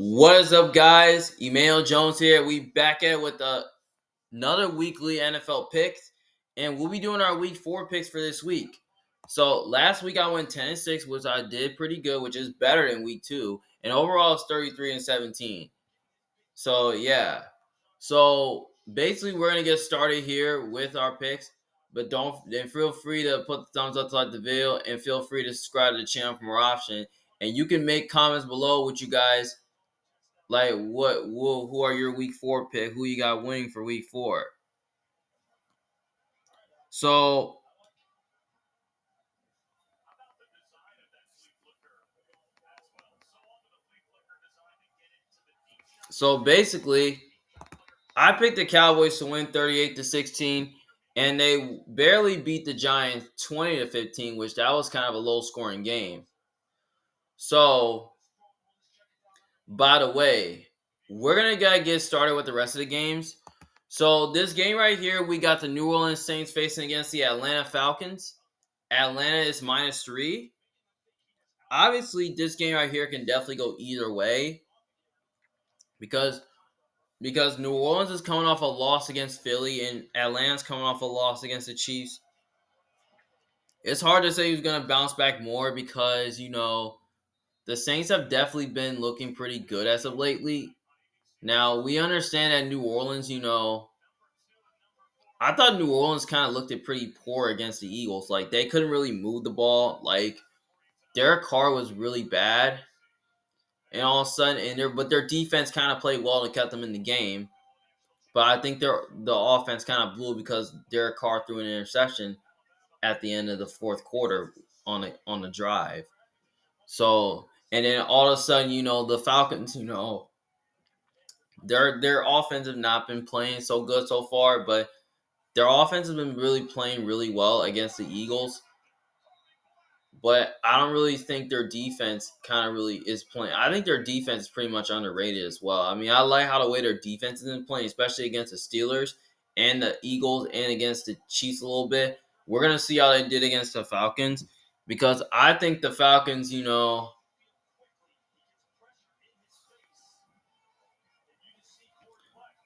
What is up, guys? Emmanuel Jones here. We back at it with another weekly NFL picks, and we'll be doing our week 4 picks for this week. So last week I went 10-6, which I did pretty good, which is better than week 2, and overall it's 33-17. So yeah, so basically we're gonna get started here with our picks, but feel free to put the thumbs up to like the video, and feel free to subscribe to the channel for more options. And you can make comments below what you guys like who are your week 4 pick? Who you got winning for week 4? So basically, I picked the Cowboys to win 38-16, and they barely beat the Giants 20-15, which that was kind of a low scoring game. So, by the way, we're gonna get started with the rest of the games. So this game right here, we got the New Orleans Saints facing against the Atlanta Falcons. Atlanta is -3. Obviously, this game right here can definitely go either way because New Orleans is coming off a loss against Philly and Atlanta's coming off a loss against the Chiefs. It's hard to say who's going to bounce back more because, the Saints have definitely been looking pretty good as of lately. Now, we understand that New Orleans, I thought New Orleans kind of looked pretty poor against the Eagles. Like, they couldn't really move the ball. Like, Derek Carr was really bad. And all of a sudden, but their defense kind of played well to kept them in the game. But I think the offense kind of blew because Derek Carr threw an interception at the end of the fourth quarter on the drive. So, and then all of a sudden, the Falcons, their offense have not been playing so good so far, but their offense has been really playing really well against the Eagles. But I don't really think their defense kind of really is playing. I think their defense is pretty much underrated as well. I mean, I like how the way their defense has been playing, especially against the Steelers and the Eagles and against the Chiefs a little bit. We're going to see how they did against the Falcons because I think the Falcons,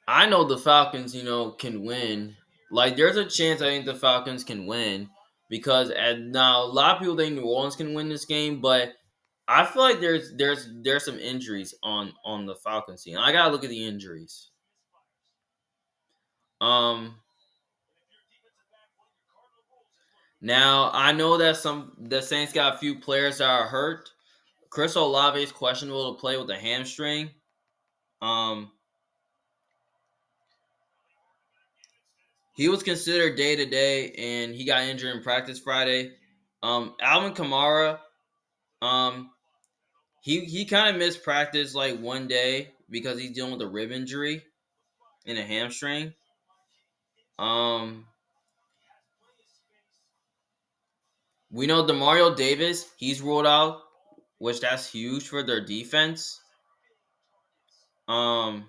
I know the Falcons, can win. Like, there's a chance I think the Falcons can win because now a lot of people think New Orleans can win this game, but I feel like there's some injuries on the Falcons team. I gotta look at the injuries. Um, Now I know that the Saints got a few players that are hurt. Chris Olave is questionable to play with a hamstring. Um, he was considered day to day, and he got injured in practice Friday. Alvin Kamara, um, he kind of missed practice like one day because he's dealing with a rib injury and a hamstring. We know Demario Davis, he's ruled out, which that's huge for their defense. Um,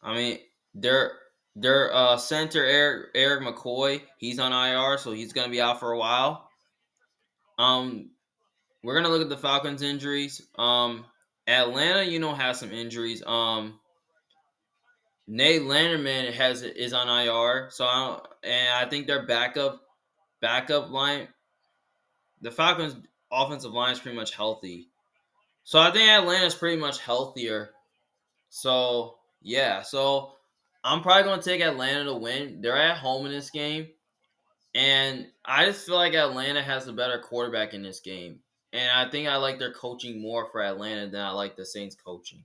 I mean, their center Eric McCoy, he's on IR, so he's gonna be out for a while. We're gonna look at the Falcons injuries. Atlanta, has some injuries. Nate Landerman is on IR, so I think their backup line, the Falcons offensive line is pretty much healthy. So I think Atlanta's pretty much healthier. So yeah, so I'm probably gonna take Atlanta to win. They're at home in this game, and I just feel like Atlanta has a better quarterback in this game. And I think I like their coaching more for Atlanta than I like the Saints coaching.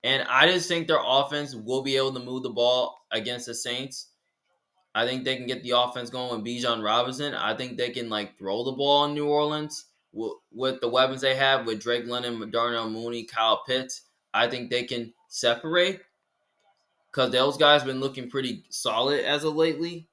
And I just think their offense will be able to move the ball against the Saints. I think they can get the offense going with Bijan Robinson. I think they can throw the ball in New Orleans with the weapons they have with Drake London, Darnell Mooney, Kyle Pitts. I think they can separate because those guys been looking pretty solid as of lately.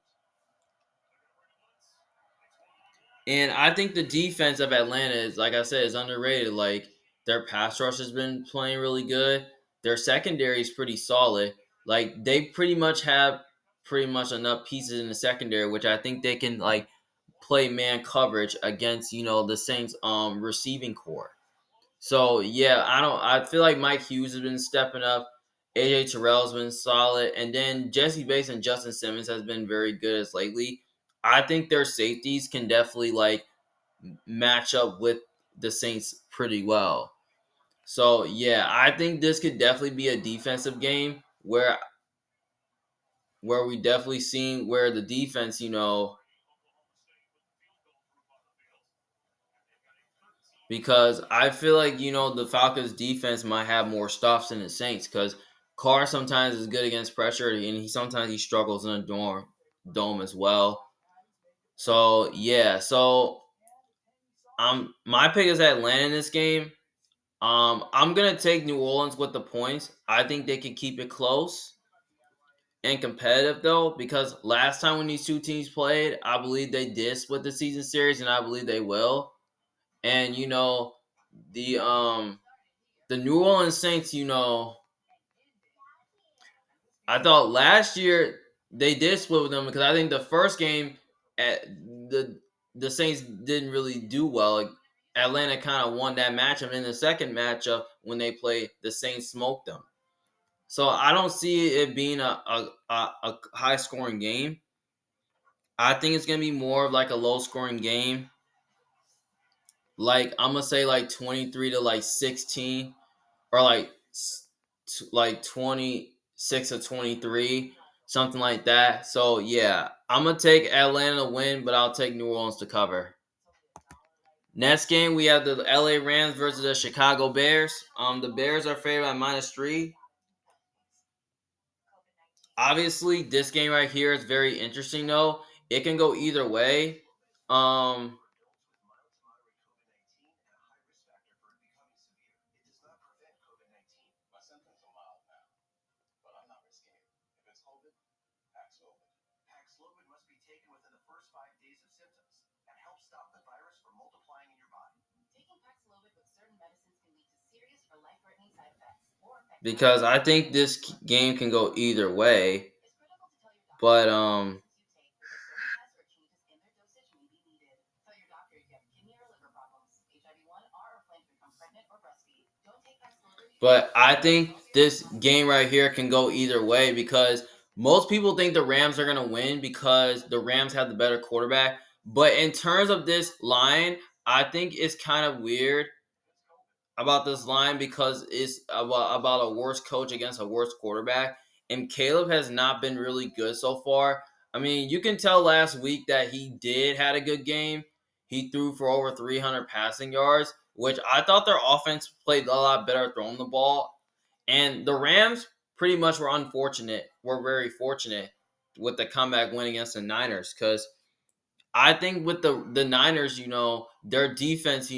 And I think the defense of Atlanta is, like I said, is underrated. Like, their pass rush has been playing really good. Their secondary is pretty solid. Like they pretty much have pretty much enough pieces in the secondary, which I think they can like play man coverage against the Saints receiving core. So yeah, I feel like Mike Hughes has been stepping up. AJ Terrell's been solid, and then Jesse Bates and Justin Simmons has been very good as lately. I think their safeties can definitely like match up with the Saints pretty well. So yeah, I think this could definitely be a defensive game where we definitely seen where the defense, because I feel like the Falcons defense might have more stops than the Saints because Carr sometimes is good against pressure and he struggles in a dome as well. So yeah, so my pick is Atlanta in this game. I'm gonna take New Orleans with the points. I think they can keep it close and competitive though, because last time when these two teams played, I believe they did split the season series, and I believe they will. And the um the New Orleans Saints, I thought last year they did split with them because I think the first game at the Saints didn't really do well. Like, Atlanta kind of won that matchup. In the second matchup, when they played, the Saints smoked them. So I don't see it being a high scoring game. I think it's gonna be more of like a low scoring game. Like I'm gonna say like 23 to like 16, or like 26 to 23, something like that. So yeah, I'm gonna take Atlanta to win, but I'll take New Orleans to cover. Next game we have the LA Rams versus the Chicago Bears. The Bears are favored by -3. Obviously, this game right here is very interesting though. It can go either way. Um because I think this game can go either way. But I think this game right here can go either way because most people think the Rams are going to win because the Rams have the better quarterback. But in terms of this line, I think it's kind of weird about this line because it's about a worse coach against a worse quarterback. And Caleb has not been really good so far. I mean, you can tell last week that he did had a good game. He threw for over 300 passing yards, which I thought their offense played a lot better throwing the ball. And the Rams pretty much were unfortunate. Were very fortunate with the comeback win against the Niners because I think with the Niners, their defense,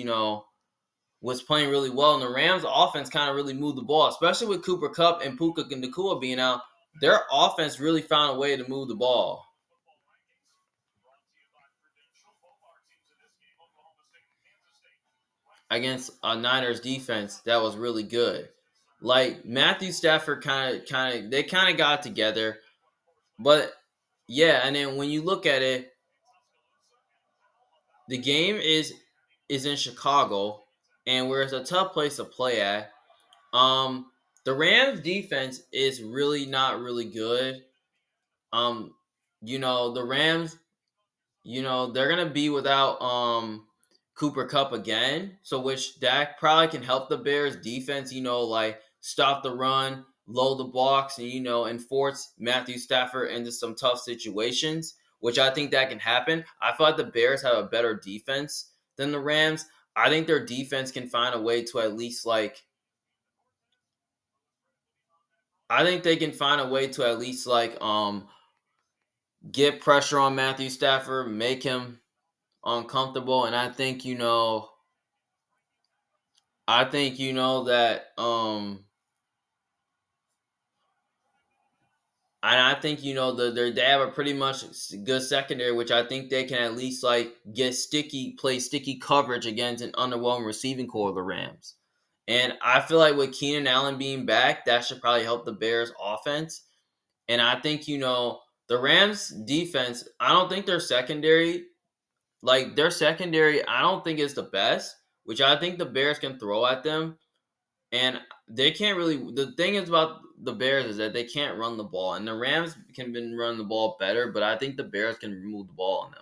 was playing really well, and the Rams' offense kind of really moved the ball, especially with Cooper Kupp and Puka Nacua being out. Their offense really found a way to move the ball against a Niners defense that was really good. Like Matthew Stafford, they kind of got together, but yeah. And then when you look at it, the game is in Chicago, and where it's a tough place to play at. Um, the Rams defense is really not really good. Um, the Rams, they're gonna be without Cooper Kupp again, so which that probably can help the Bears defense, like stop the run, load the box, and and force Matthew Stafford into some tough situations, which I think that can happen. I feel like the Bears have a better defense than the Rams. I think their defense can find a way to at least like I think they can find a way to at least like get pressure on Matthew Stafford, make him uncomfortable, and I think that and I think they have a pretty much good secondary, which I think they can at least like play sticky coverage against an underwhelming receiving core of the Rams. And I feel like with Keenan Allen being back, that should probably help the Bears offense. And I think, the Rams defense, I don't think their secondary, I don't think is the best, which I think the Bears can throw at them. And they can't really. The thing is about the Bears is that they can't run the ball, and the Rams can been run the ball better. But I think the Bears can remove the ball on them.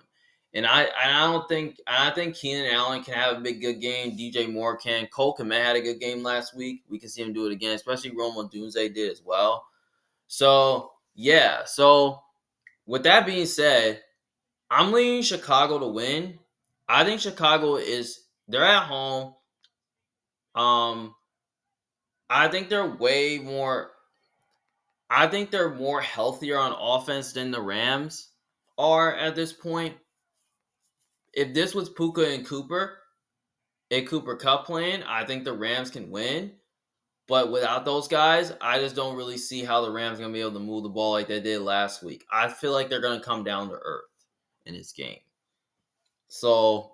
And I think Keenan Allen can have a big good game. DJ Moore can. Cole Kmet had a good game last week. We can see him do it again, especially Rome Odunze did as well. So yeah. So with that being said, I'm leaning Chicago to win. I think they're at home. Um, I think they're way more. I think they're more healthier on offense than the Rams are at this point. If this was Puka and Cooper Cup playing, I think the Rams can win. But without those guys, I just don't really see how the Rams are going to be able to move the ball like they did last week. I feel like they're going to come down to earth in this game. So,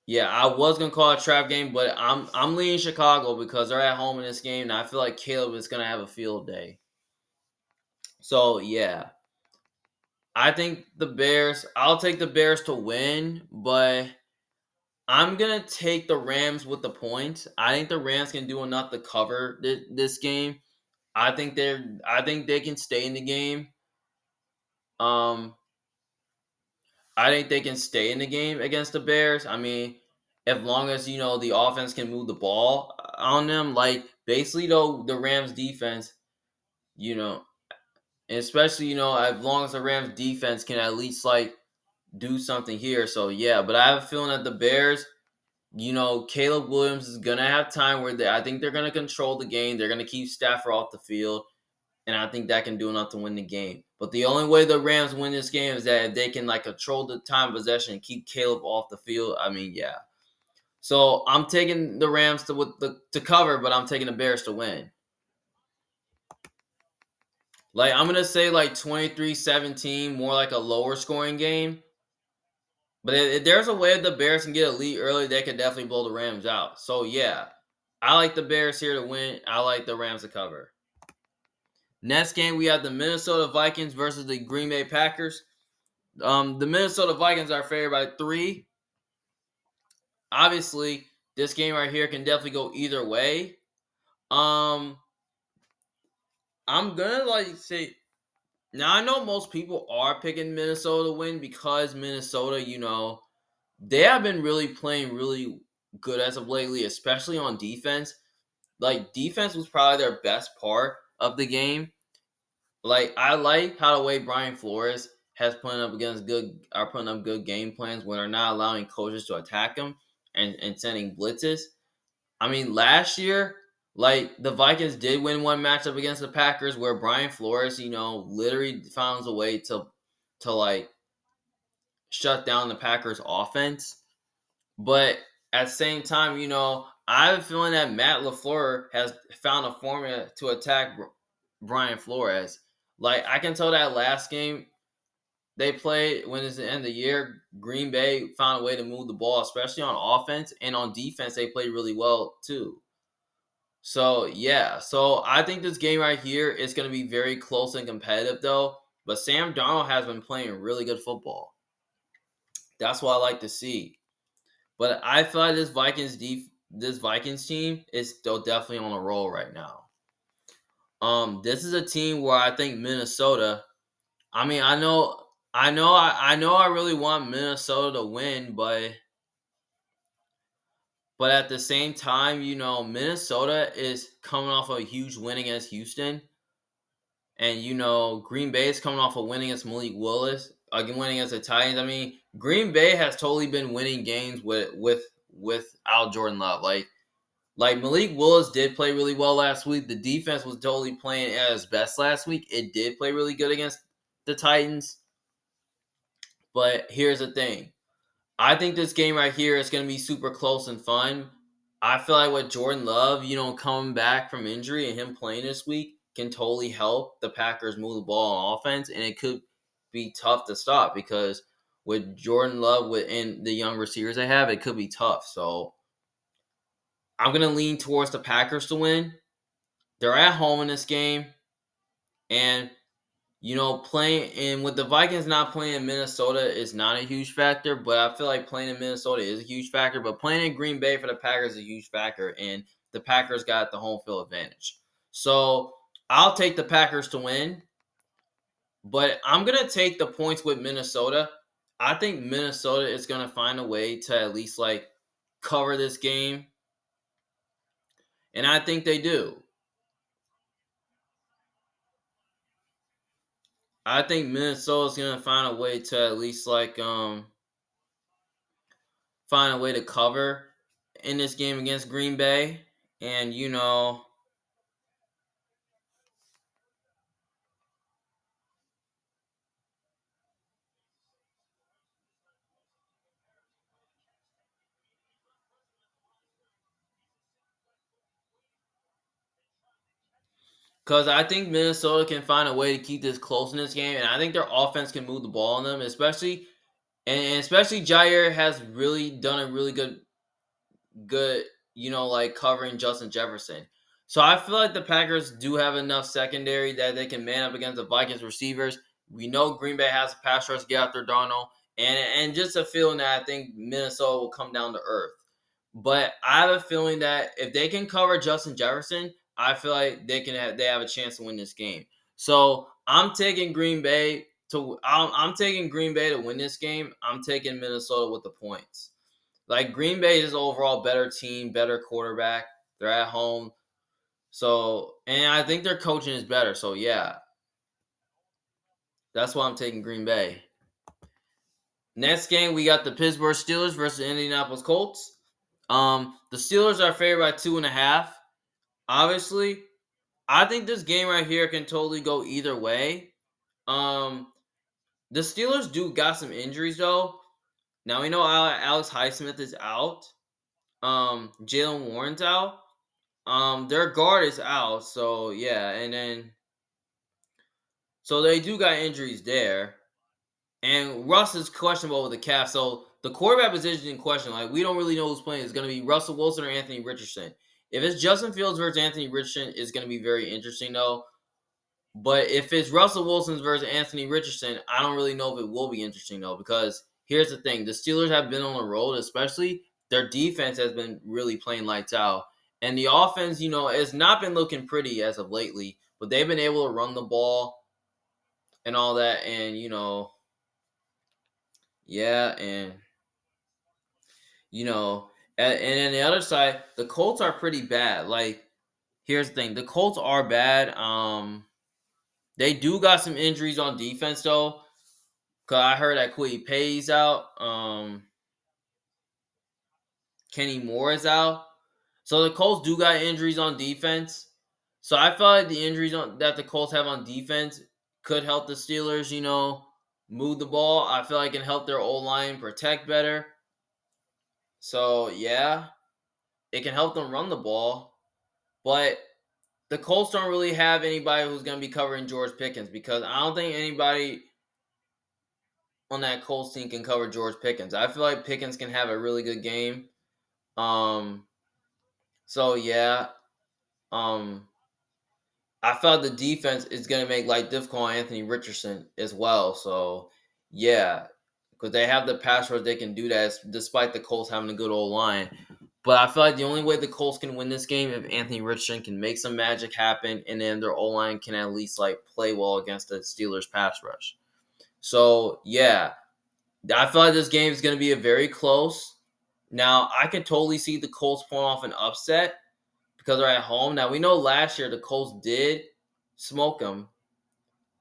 yeah, I was going to call it a trap game, but I'm leaning Chicago because they're at home in this game, and I feel like Caleb is going to have a field day. So, yeah. I'll take the Bears to win, but I'm going to take the Rams with the point. I think the Rams can do enough to cover this game. I think they can stay in the game. Um I think they can stay in the game against the Bears. I mean, as long as the offense can move the ball on them, like basically though the Rams defense, you know, and especially as long as the Rams defense can at least like do something here. So yeah, but I have a feeling that the Bears, Caleb Williams is gonna have time where I think they're gonna control the game. They're gonna keep Stafford off the field, and I think that can do enough to win the game. But the only way the Rams win this game is that if they can like control the time of possession and keep Caleb off the field. I mean, yeah. So I'm taking the Rams to cover, but I'm taking the Bears to win. Like I'm gonna say like 23-17, more like a lower scoring game. But if there's a way the Bears can get a lead early, they can definitely blow the Rams out. So yeah, I like the Bears here to win. I like the Rams to cover. Next game, we have the Minnesota Vikings versus the Green Bay Packers. The Minnesota Vikings are favored by 3. Obviously, this game right here can definitely go either way. I'm gonna say now. I know most people are picking Minnesota to win because Minnesota, they have been really playing really good as of lately, especially on defense. Like defense was probably their best part of the game. Like I like how the way Brian Flores has putting up good game plans when they're not allowing coaches to attack them and sending blitzes. I mean, last year, like the Vikings did win one matchup against the Packers where Brian Flores, literally found a way to like shut down the Packers offense. But at the same time, I have a feeling that Matt LaFleur has found a formula to attack Brian Flores. Like I can tell that last game they played when it's the end of the year, Green Bay found a way to move the ball, especially on offense, and on defense they played really well too. So yeah, so I think this game right here is going to be very close and competitive though. But Sam Darnold has been playing really good football. That's what I like to see. But I feel like this Vikings team is still definitely on a roll right now. This is a team where I think Minnesota. I mean, I really want Minnesota to win, but at the same time, Minnesota is coming off a huge win against Houston, and Green Bay is coming off a win against Malik Willis, again winning against the Titans. I mean, Green Bay has totally been winning games without Jordan Love. Like Malik Willis did play really well last week. The defense was totally playing at its best last week. It did play really good against the Titans. But here's the thing. I think this game right here is going to be super close and fun. I feel like with Jordan Love, coming back from injury and him playing this week can totally help the Packers move the ball on offense. And it could be tough to stop because with Jordan Love and the young receivers they have, it could be tough. So I'm going to lean towards the Packers to win. They're at home in this game. And playing and with the Vikings not playing in Minnesota is not a huge factor, but I feel like playing in Minnesota is a huge factor. But playing in Green Bay for the Packers is a huge factor, and the Packers got the home field advantage. So I'll take the Packers to win, but I'm gonna take the points with Minnesota. I think Minnesota is gonna find a way to at least like cover this game, and I think they do. I think Minnesota's gonna find a way to at least like find a way to cover in this game against Green Bay. And because I think Minnesota can find a way to keep this close in this game, and I think their offense can move the ball on them, especially and especially Jair has really done a really good, like covering Justin Jefferson. So I feel like the Packers do have enough secondary that they can man up against the Vikings receivers. We know Green Bay has a pass rush to get after Darnold, and just a feeling that I think Minnesota will come down to earth. But I have a feeling that if they can cover Justin Jefferson, I feel like they have a chance to win this game. So I'm taking Green Bay I'm taking Green Bay to win this game. I'm taking Minnesota with the points. Like Green Bay is overall better team, better quarterback. They're at home. So, and I think their coaching is better. So, yeah, that's why I'm taking Green Bay. Next game, we got the Pittsburgh Steelers versus the Indianapolis Colts. The Steelers are favored by 2.5. Obviously, I think this game right here can totally go either way. Um, the Steelers do got some injuries though. Now we know Alex Highsmith is out. Jalen Warren's out. Their guard is out, so yeah, and then so they do got injuries there. And Russ is questionable with the calf, so the quarterback position in question. Like we don't really know who's playing. It's going to be Russell Wilson or Anthony Richardson. If it's Justin Fields versus Anthony Richardson, it's going to be very interesting though. But if it's Russell Wilson versus Anthony Richardson, I don't really know if it will be interesting though. Because here's the thing: the Steelers have been on the road, especially their defense has been really playing lights out, and the offense, has not been looking pretty as of lately. But they've been able to run the ball and all that, and yeah, and you know, and then the other side, the Colts are pretty bad. Like, here's the thing: the Colts are bad. They do got some injuries on defense though. Cause I heard that Quiddy Pay's out. Kenny Moore is out. So the Colts do got injuries on defense. So I feel like the injuries that the Colts have on defense could help the Steelers, move the ball. I feel like it can help their O line protect better. So yeah, it can help them run the ball. But the Colts don't really have anybody who's going to be covering George Pickens because I don't think anybody on that Colts team can cover George Pickens. I feel like Pickens can have a really good game. Um, so yeah, um, I felt the defense is going to make life difficult on Anthony Richardson as well. So yeah, because they have the pass rush, they can do that despite the Colts having a good old line. But I feel like the only way the Colts can win this game if Anthony Richardson can make some magic happen, and then their O line can at least like play well against the Steelers pass rush. So yeah, I feel like this game is going to be a very close. Now I can totally see the Colts pulling off an upset because they're at home. Now we know last year the Colts did smoke them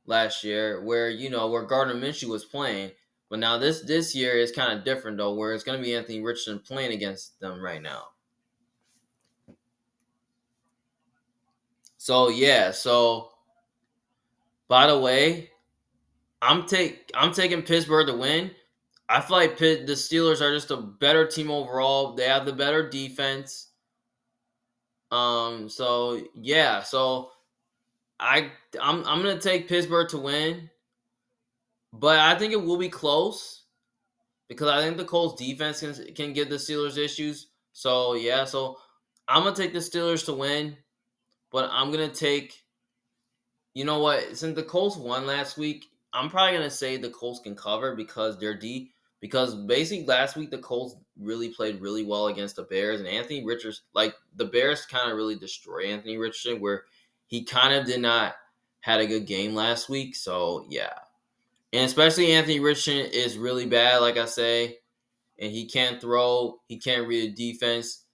last year, where Gardner Minshew was playing. But now this year is kind of different though, where it's going to be Anthony Richardson playing against them right now. So yeah, by the way, I'm taking Pittsburgh to win. I feel like the Steelers are just a better team overall. They have the better defense. So yeah, so I'm gonna take Pittsburgh to win, but I think it will be close because I think the Colts defense can give the Steelers issues. So yeah, so I'm gonna take the Steelers to win, but I'm gonna take You know what? Since the Colts won last week, I'm probably gonna say the Colts can cover because they're D. Because basically last week the Colts really played really well against the Bears, and Anthony Richardson, like the Bears, kind of really destroyed Anthony Richardson, where he kind of did not had a good game last week. So yeah, and especially Anthony Richardson is really bad, like I say, and he can't throw, he can't read a defense,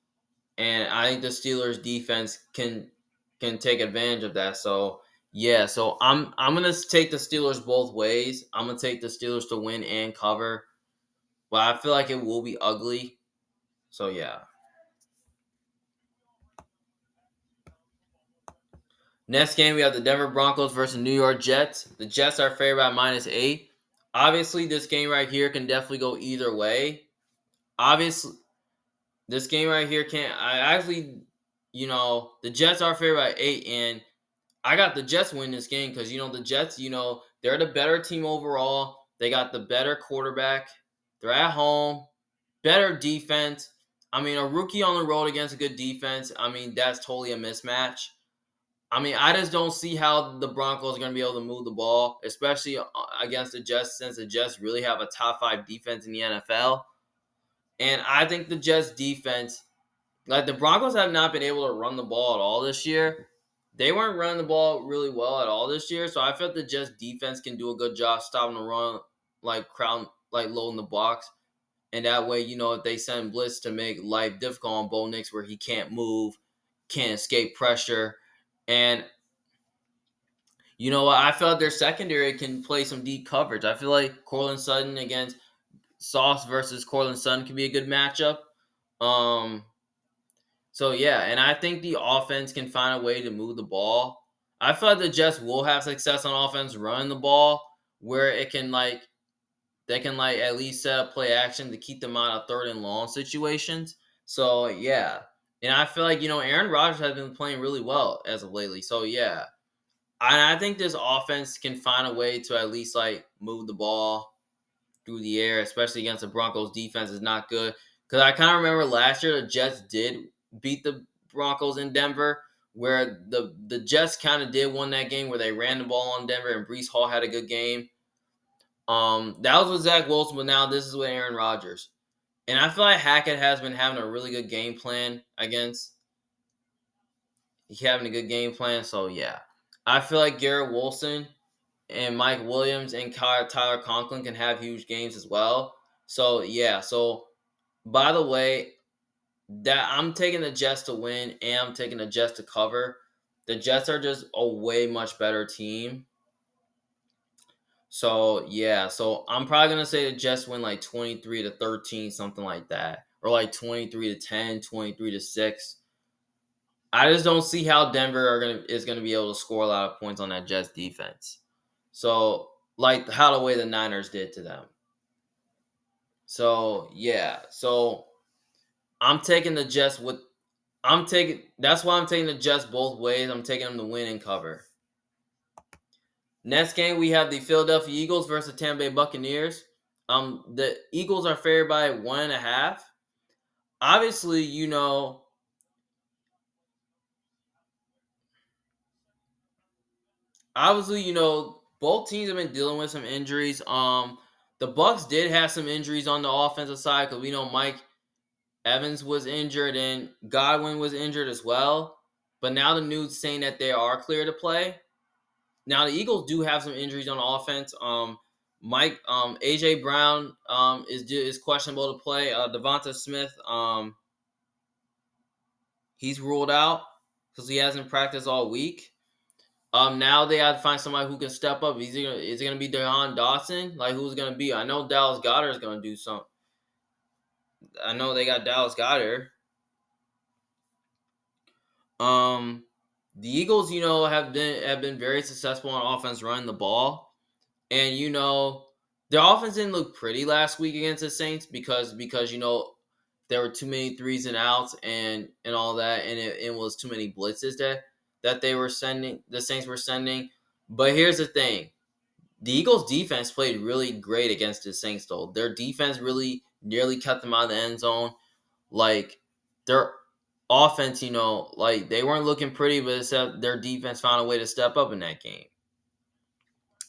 and I think the Steelers defense can take advantage of that. So yeah, so I'm gonna take the Steelers both ways. I'm gonna take the Steelers to win and cover, but I feel like it will be ugly. So yeah. Next game we have the Denver Broncos versus New York Jets. The Jets are favored by -8. Obviously, this game right here can definitely go either way. Obviously, this game right here can't. I actually, the Jets are favored by 8, and I got the Jets win this game because the Jets, they're the better team overall. They got the better quarterback. They're at home, better defense. I mean, a rookie on the road against a good defense. I mean, that's totally a mismatch. I mean, I just don't see how the Broncos are going to be able to move the ball, especially against the Jets, since the Jets really have a top 5 defense in the NFL. And I think the Jets defense, like the Broncos have not been able to run the ball at all this year. They weren't running the ball really well at all this year, so I felt the Jets defense can do a good job stopping the run, like crowd, like loading the box, and that way, if they send blitz to make life difficult on Bo Nix, where he can't move, can't escape pressure, and you know what, I felt their secondary can play some deep coverage. I feel like Cortland Sutton against Sauce versus Cortland Sutton can be a good matchup. Um, So yeah, and I think the offense can find a way to move the ball. I feel like the Jets will have success on offense running the ball, where it can they can at least set up play action to keep them out of third and long situations. So yeah, and I feel like Aaron Rodgers has been playing really well as of lately. So yeah, and I think this offense can find a way to at least move the ball through the air, especially against the Broncos defense is not good. Because I kind of remember last year the Jets did beat the Broncos in Denver, where the Jets kind of did win that game where they ran the ball on Denver and Brees Hall had a good game. That was with Zach Wilson, but now this is with Aaron Rodgers. And I feel like Hackett has been having a really good game plan against. He's having a good game plan, so yeah. I feel like Garrett Wilson and Mike Williams and Tyler Conklin can have huge games as well. So yeah. So by the way, that I'm taking the Jets to win and I'm taking the Jets to cover. The Jets are just a way much better team. So yeah. So I'm probably gonna say the Jets win 23-13, something like that, or 23-10, 23-6. I just don't see how Denver is gonna be able to score a lot of points on that Jets defense. So how the way the Niners did to them. So yeah, so I'm taking the Jets with. I'm taking. That's why I'm taking the Jets both ways. I'm taking them to win and cover. Next game we have the Philadelphia Eagles versus Tampa Bay Buccaneers. The Eagles are favored by 1.5. Obviously, both teams have been dealing with some injuries. The Bucks did have some injuries on the offensive side because we know Mike Evans was injured and Godwin was injured as well. But now the news saying that they are clear to play. Now the Eagles do have some injuries on offense. AJ Brown is questionable to play. Devonta Smith he's ruled out because he hasn't practiced all week. Now they have to find somebody who can step up. Is it gonna be Deon Dawson? Who's gonna be? I know Dallas Goedert is gonna do something. I know they got Dallas Goedert. Um, the Eagles, have been very successful on offense running the ball, and their offense didn't look pretty last week against the Saints because there were too many threes and outs and all that, and it was too many blitzes that they were sending. The Saints were sending, but here's the thing: the Eagles' defense played really great against the Saints. Though their defense really nearly kept them out of the end zone. Like they're offense, like they weren't looking pretty, but except their defense found a way to step up in that game.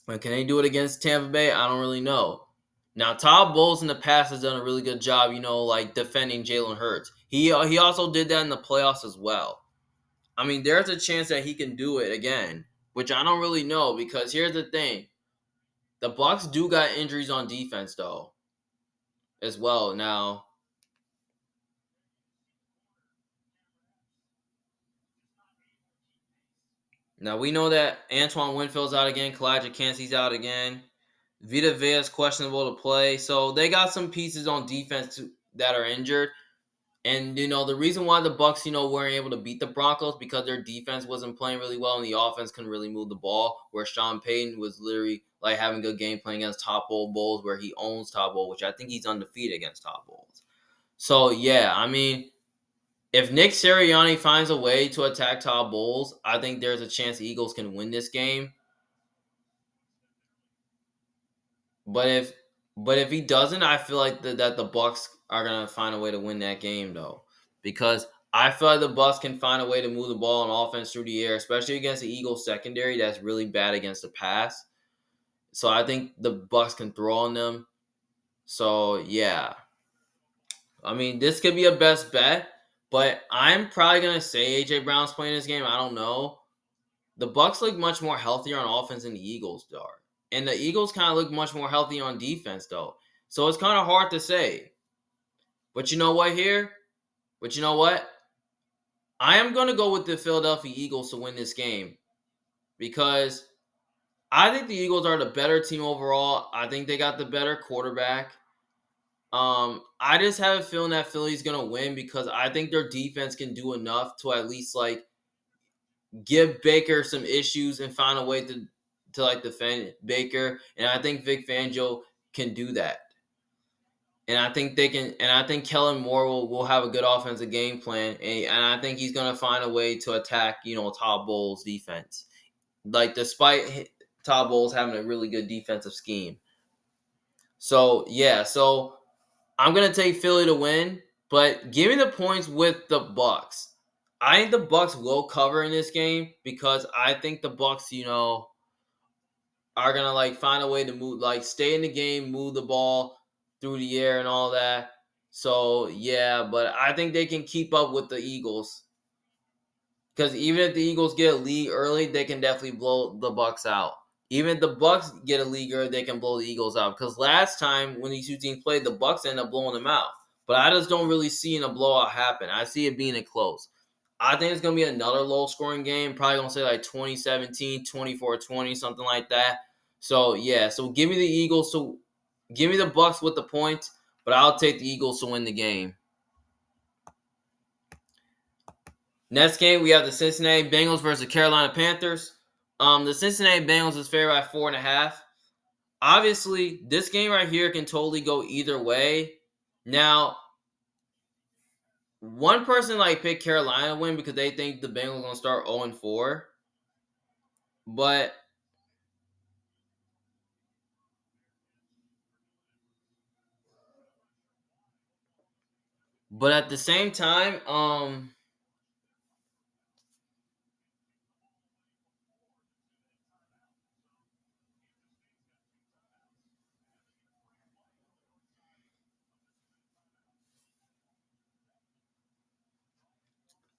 But can they do it against Tampa Bay? I don't really know. Now, Todd Bowles in the past has done a really good job, like defending Jalen Hurts. He also did that in the playoffs as well. I mean, there's a chance that he can do it again, which I don't really know because here's the thing: the Bucks do got injuries on defense though, as well. Now we know that Antoine Winfield's out again, Kalijah Kancey's out again, Vita Vea's questionable to play, so they got some pieces on defense that are injured. And the reason why the Bucks, weren't able to beat the Broncos because their defense wasn't playing really well and the offense couldn't really move the ball. Where Sean Payton was literally like having good game playing against Top Bowl Bowles, where he owns Top Bowl, which I think he's undefeated against Top Bowls. So yeah, I mean, if Nick Sirianni finds a way to attack Top Bowles, I think there's a chance the Eagles can win this game. But if he doesn't, I feel like that the Bucks are gonna find a way to win that game though, because I feel like the Bucks can find a way to move the ball on offense through the air, especially against the Eagles secondary that's really bad against the pass. So I think the Bucks can throw on them. So yeah, I mean this could be a best bet, but I'm probably gonna say AJ Brown's playing this game. I don't know. The Bucks look much more healthier on offense than the Eagles are. And the Eagles kind of look much more healthy on defense, though. So it's kind of hard to say. But you know what here? But you know what? I am going to go with the Philadelphia Eagles to win this game because I think the Eagles are the better team overall. I think they got the better quarterback. I just have a feeling that Philly's going to win because I think their defense can do enough to at least like give Baker some issues and find a way to like defend Baker. And I think Vic Fangio can do that. And I think they can. And I think Kellen Moore will have a good offensive game plan. And I think he's going to find a way to attack, Todd Bowles' defense. Like, despite Todd Bowles having a really good defensive scheme. So, yeah. So, I'm going to take Philly to win. But give me the points with the Bucks. I think the Bucks will cover in this game because I think the Bucks, are gonna like find a way to move, like stay in the game, move the ball through the air and all that. So yeah, but I think they can keep up with the Eagles because even if the Eagles get a lead early, they can definitely blow the Bucks out. Even if the Bucks get a lead early, they can blow the Eagles out. Because last time when these two teams played, the Bucks ended up blowing them out. But I just don't really see a blowout happen. I see it being a close. I think it's going to be another low-scoring game. Probably going to say like 2017, 24-20, something like that. So, yeah. So, give me the Eagles. So, give me the Bucks with the points. But I'll take the Eagles to win the game. Next game, we have the Cincinnati Bengals versus the Carolina Panthers. The Cincinnati Bengals is favored by 4.5. Obviously, this game right here can totally go either way. Now, one person like picked Carolina to win because they think the Bengals are gonna start 0-4. But at the same time,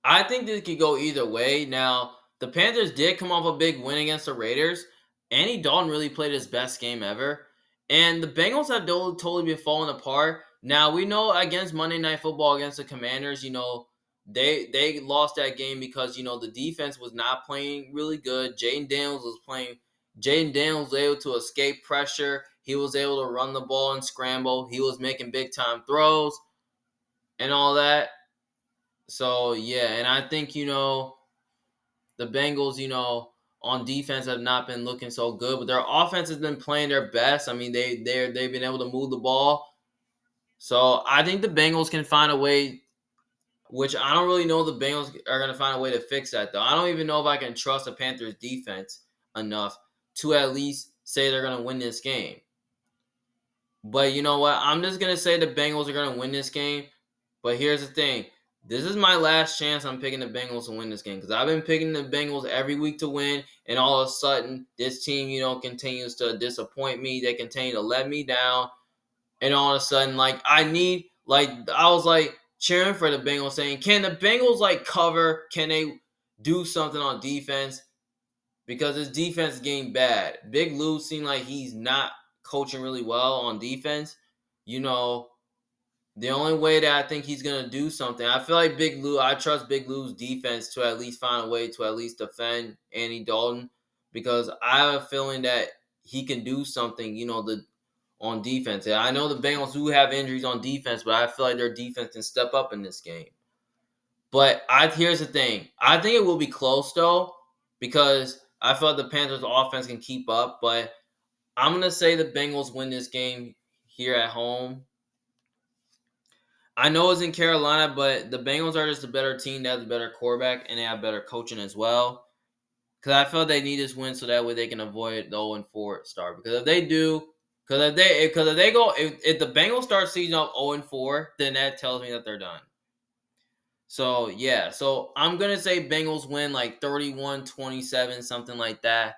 I think this could go either way. Now, the Panthers did come off a big win against the Raiders. Andy Dalton really played his best game ever. And the Bengals have totally been falling apart. Now, we know against Monday Night Football against the Commanders, they lost that game because, the defense was not playing really good. Jaden Daniels was able to escape pressure. He was able to run the ball and scramble. He was making big-time throws and all that. So yeah, and I think the Bengals, on defense have not been looking so good, but their offense has been playing their best. I mean, they've been able to move the ball. So I think the Bengals can find a way, which I don't really know the Bengals are going to find a way to fix that though. I don't even know if I can trust the Panthers defense enough to at least say they're going to win this game. But you know what? I'm just going to say the Bengals are going to win this game. But here's the thing. this is my last chance. I'm picking the Bengals to win this game because I've been picking the Bengals every week to win, and all of a sudden, this team, continues to disappoint me. They continue to let me down, and all of a sudden, I was like cheering for the Bengals, saying, "Can the Bengals cover? Can they do something on defense?" Because his defense is getting bad. Big Lou seemed like he's not coaching really well on defense. You know, the only way that I think he's gonna do something, I feel like I trust Big Lou's defense to at least find a way to at least defend Andy Dalton because I have a feeling that he can do something, on defense. And I know the Bengals do have injuries on defense, but I feel like their defense can step up in this game. But here's the thing. I think it will be close though, because I feel like the Panthers offense can keep up, but I'm gonna say the Bengals win this game here at home. I know it's in Carolina, but the Bengals are just a better team. They have a better quarterback, and they have better coaching as well. Because I feel they need this win so that way they can avoid the 0-4 start. Because if they do, because if the Bengals start season off 0-4, then that tells me that they're done. So yeah, so I'm gonna say Bengals win like 31-27, something like that.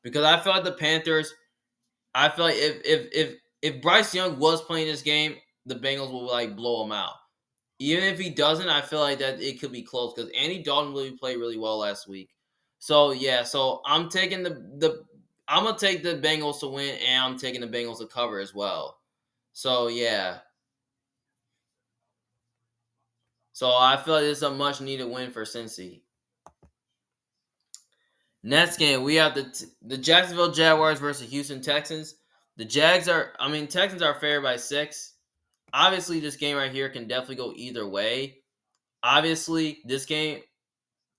Because I feel like the Panthers. I feel like if Bryce Young was playing this game, the Bengals will blow him out. Even if he doesn't, I feel like that it could be close because Andy Dalton really played really well last week. So yeah, so I'm taking I'm gonna take the Bengals to win, and I'm taking the Bengals to cover as well. So yeah, so I feel like this is a much needed win for Cincy. Next game, we have the Jacksonville Jaguars versus Houston Texans. Texans are favored by 6. Obviously, this game right here can definitely go either way. Obviously, this game.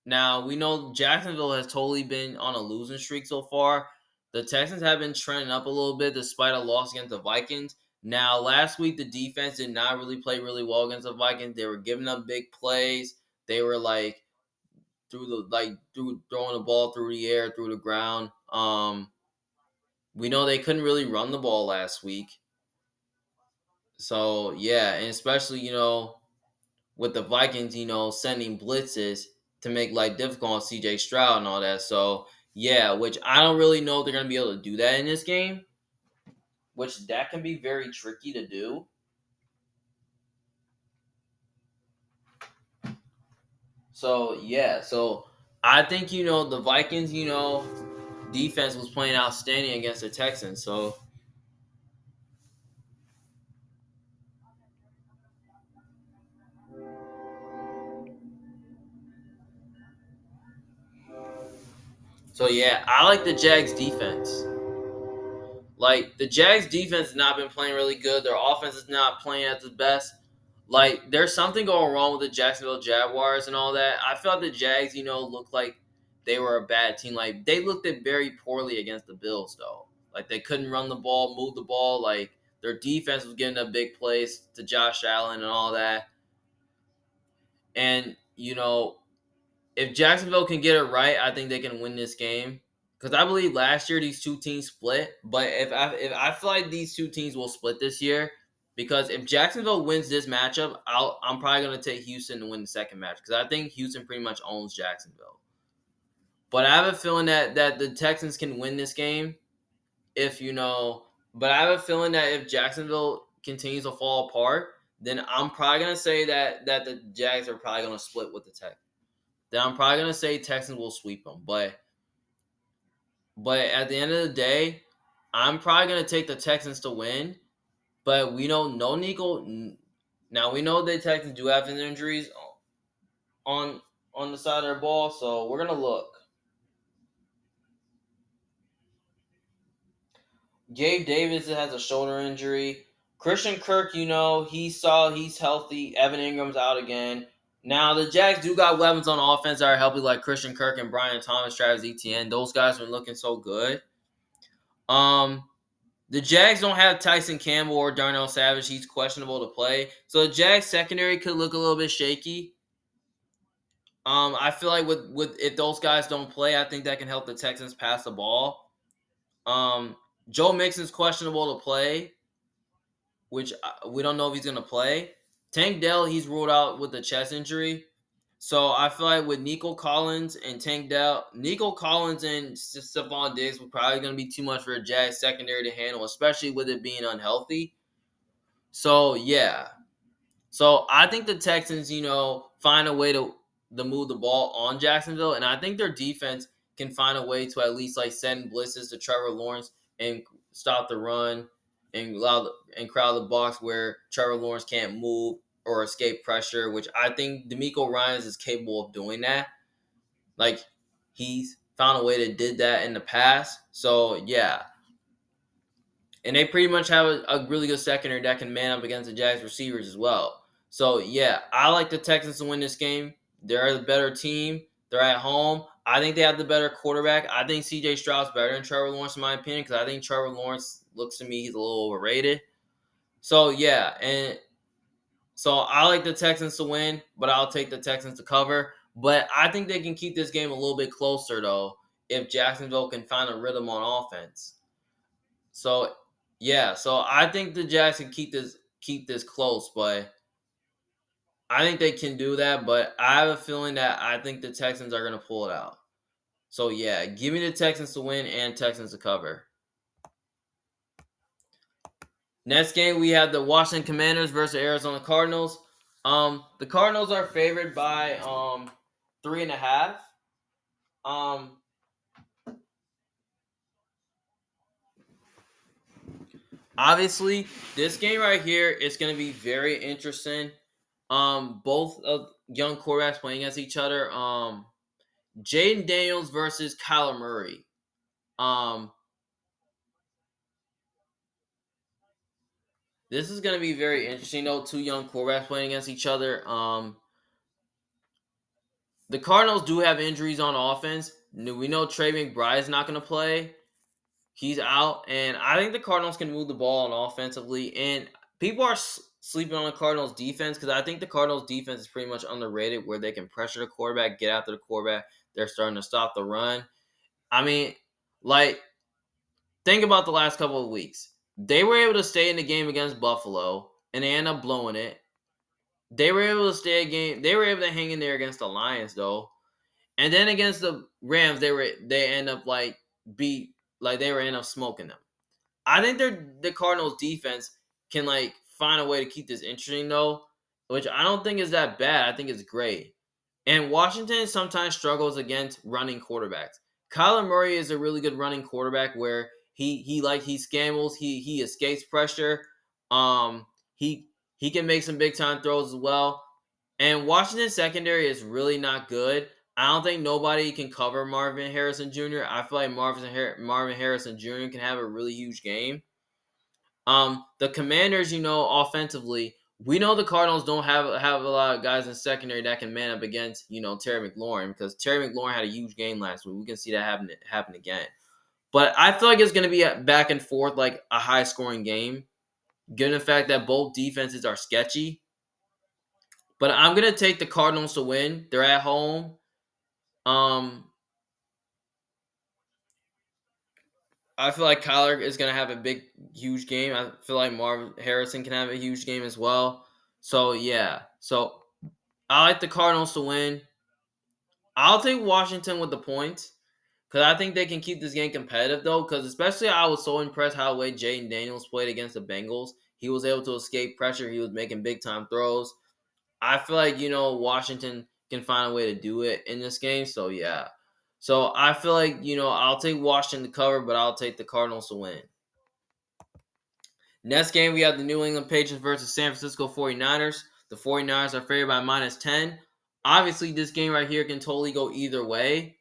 Now, we know Jacksonville has totally been on a losing streak so far. The Texans have been trending up a little bit despite a loss against the Vikings. Now, last week, the defense did not really play really well against the Vikings. They were giving up big plays. They were through throwing the ball through the air, through the ground. We know they couldn't really run the ball last week. So, yeah, and especially, with the Vikings, sending blitzes to make life difficult on CJ Stroud and all that. So, yeah, which I don't really know if they're going to be able to do that in this game, which that can be very tricky to do. So, yeah, so I think, the Vikings, defense was playing outstanding against the Texans. So yeah, I like the Jags defense. Like the Jags defense has not been playing really good. Their offense is not playing at the best. Like there's something going wrong with the Jacksonville Jaguars and all that. I felt the Jags, looked like they were a bad team. Like they looked at very poorly against the Bills though. Like they couldn't run the ball, move the ball. Like their defense was getting a big plays to Josh Allen and all that. And if Jacksonville can get it right, I think they can win this game. Because I believe last year these two teams split, but if I feel like these two teams will split this year, because if Jacksonville wins this matchup, I'm probably gonna take Houston to win the second match because I think Houston pretty much owns Jacksonville. But I have a feeling that the Texans can win this game if But I have a feeling that if Jacksonville continues to fall apart, then I'm probably gonna say that the Jags are probably gonna split with the Tech. Then I'm probably gonna say Texans will sweep them, but at the end of the day, I'm probably gonna take the Texans to win. But we know no Nico. Now we know the Texans do have injuries on the side of their ball, so we're gonna look. Gabe Davis has a shoulder injury. Christian Kirk, he's healthy. Evan Ingram's out again. Now the Jags do got weapons on offense that are healthy, like Christian Kirk and Brian Thomas, Travis Etienne. Those guys have been looking so good. Um, The Jags don't have Tyson Campbell or Darnell Savage. He's questionable to play. So the Jags secondary could look a little bit shaky. I feel like with if those guys don't play, I think that can help the Texans pass the ball. Joe Mixon's questionable to play, which we don't know if he's going to play. Tank Dell, he's ruled out with a chest injury. So I feel like with Nico Collins and Tank Dell, Nico Collins and Stephon Diggs were probably going to be too much for a Jags secondary to handle, especially with it being unhealthy. So yeah, so I think the Texans, find a way to move the ball on Jacksonville, and I think their defense can find a way to at least like send blitzes to Trevor Lawrence and stop the run and and crowd the box where Trevor Lawrence can't move or escape pressure, which I think D'Amico Ryans is capable of doing that. Like he's found a way to did that in the past. So yeah, and they pretty much have a really good secondary that can man up against the Jags receivers as well. So yeah, I like the Texans to win this game. They're the better team. They're at home. I think they have the better quarterback. I think CJ Stroud's better than Trevor Lawrence in my opinion because I think Trevor Lawrence looks to me he's a little overrated. So yeah, and so I like the Texans to win, but I'll take the Texans to cover. But I think they can keep this game a little bit closer though if Jacksonville can find a rhythm on offense. So yeah, so I think the Jags can keep this close, but I think they can do that. But I have a feeling that I think the Texans are gonna pull it out. So yeah, give me the Texans to win and Texans to cover. Next game we have the Washington Commanders versus Arizona Cardinals. The Cardinals are favored by 3.5. Um, Obviously, this game right here is going to be very interesting. Both of young quarterbacks playing against each other. Jaden Daniels versus Kyler Murray. Um, this is going to be very interesting though. Two young quarterbacks playing against each other. The Cardinals do have injuries on offense. We know Trey McBride is not going to play. He's out, and I think the Cardinals can move the ball on offensively. And people are sleeping on the Cardinals defense because I think the Cardinals defense is pretty much underrated, where they can pressure the quarterback, get after the quarterback. They're starting to stop the run. I mean, like think about the last couple of weeks. They were able to stay in the game against Buffalo, and they end up blowing it. They were able to stay a game. They were able to hang in there against the Lions, though. And then against the Rams, they end up they were end up smoking them. I think the Cardinals defense can like find a way to keep this interesting though, which I don't think is that bad. I think it's great. And Washington sometimes struggles against running quarterbacks. Kyler Murray is a really good running quarterback where he scrambles, he escapes pressure. He can make some big time throws as well. And Washington secondary is really not good. I don't think nobody can cover Marvin Harrison Jr. I feel like Marvin Harrison Jr. can have a really huge game. The Commanders, offensively, we know the Cardinals don't have a lot of guys in secondary that can man up against, Terry McLaurin because Terry McLaurin had a huge game last week. We can see that happen again. But I feel like it's going to be a back and forth, like a high scoring game, given the fact that both defenses are sketchy. But I'm going to take the Cardinals to win. They're at home. Um, I feel like Kyler is going to have a huge game. I feel like Marvin Harrison can have a huge game as well. So, yeah. So, I like the Cardinals to win. I'll take Washington with the points because I think they can keep this game competitive, though. Because especially I was so impressed how the way Jaden Daniels played against the Bengals. He was able to escape pressure. He was making big-time throws. I feel like, Washington can find a way to do it in this game. So, yeah. So, I feel like, I'll take Washington to cover, but I'll take the Cardinals to win. Next game, we have the New England Patriots versus San Francisco 49ers. The 49ers are favored by -10. Obviously, this game right here can totally go either way.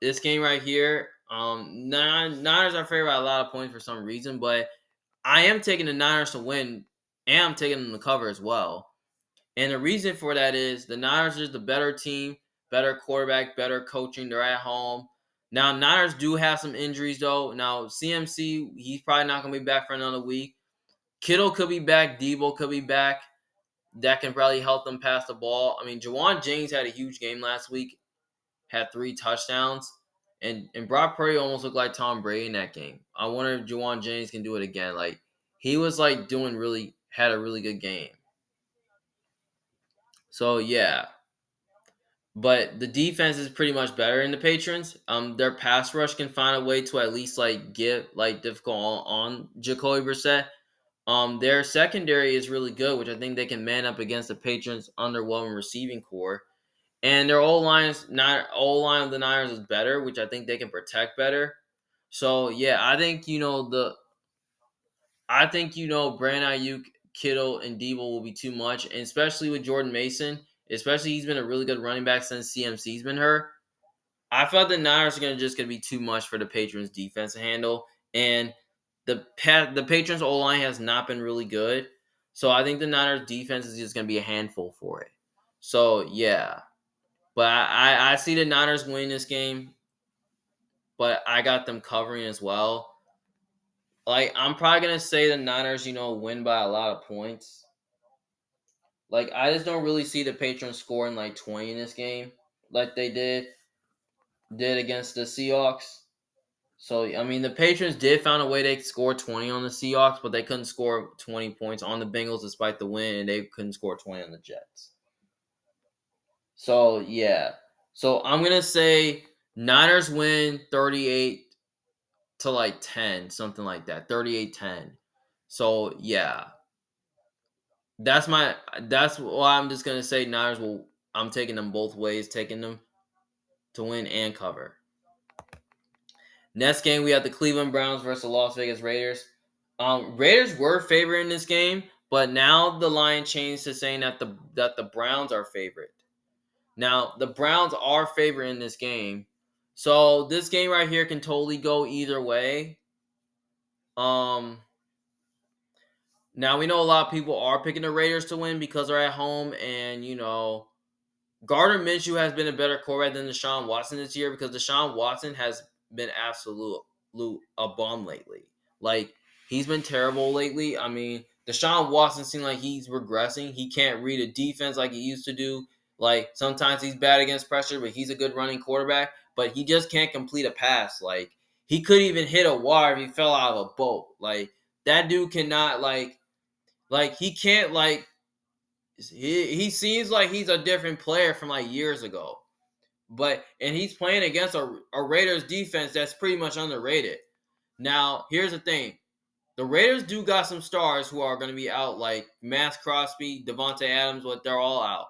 This game right here, Niners are favored by a lot of points for some reason, but I am taking the Niners to win, and I'm taking them to cover as well. And the reason for that is the Niners is the better team, better quarterback, better coaching. They're at home. Now, Niners do have some injuries, though. Now, CMC, he's probably not going to be back for another week. Kittle could be back. Debo could be back. That can probably help them pass the ball. I mean, Jawan James had a huge game last week, had 3 touchdowns. And Brock Purdy almost looked like Tom Brady in that game. I wonder if Jawan James can do it again. Like, he was, like, had a really good game. So yeah, but the defense is pretty much better in the Patrons. Their pass rush can find a way to at least like get like difficult on Jacoby Brissett. Their secondary is really good, which I think they can man up against the Patrons' underwhelming receiving core. And their O line of the Niners is better, which I think they can protect better. So yeah, I think Brandon Ayuk, Kittle, and Debo will be too much, and especially with Jordan Mason, especially he's been a really good running back since CMC's been hurt. I felt the Niners are gonna be too much for the Patriots defense to handle, and the Patriots O line has not been really good, so I think the Niners defense is just gonna be a handful for it. So yeah, but I see the Niners winning this game, but I got them covering as well. Like I'm probably gonna say the Niners, win by a lot of points. Like I just don't really see the Patriots scoring like 20 in this game, like they did against the Seahawks. So I mean, the Patriots did find a way they could score 20 on the Seahawks, but they couldn't score 20 points on the Bengals despite the win, and they couldn't score 20 on the Jets. So yeah, so I'm gonna say Niners win 38 to like 10, something like that, 38-10. So yeah, that's why I'm just gonna say Niners will. I'm taking them both ways, taking them to win and cover. Next game, we have the Cleveland Browns versus the Las Vegas Raiders. Raiders were favored in this game, but now the line changed to saying that the Browns are favorite. Now the Browns are favored in this game, so this game right here can totally go either way. Um, Now we know a lot of people are picking the Raiders to win because they're at home, and Gardner Minshew has been a better quarterback than Deshaun Watson this year because Deshaun Watson has been absolute a bum lately. Like he's been terrible lately. I mean, Deshaun Watson seems like he's regressing. He can't read a defense like he used to do. Like sometimes he's bad against pressure, but he's a good running quarterback. But he just can't complete a pass. Like he could even hit a wire if he fell out of a boat. Like that dude cannot like he can't he seems like he's a different player from like years ago. And he's playing against a Raiders defense that's pretty much underrated. Now, here's the thing. The Raiders do got some stars who are going to be out, like Max Crosby, Devontae Adams, but they're all out.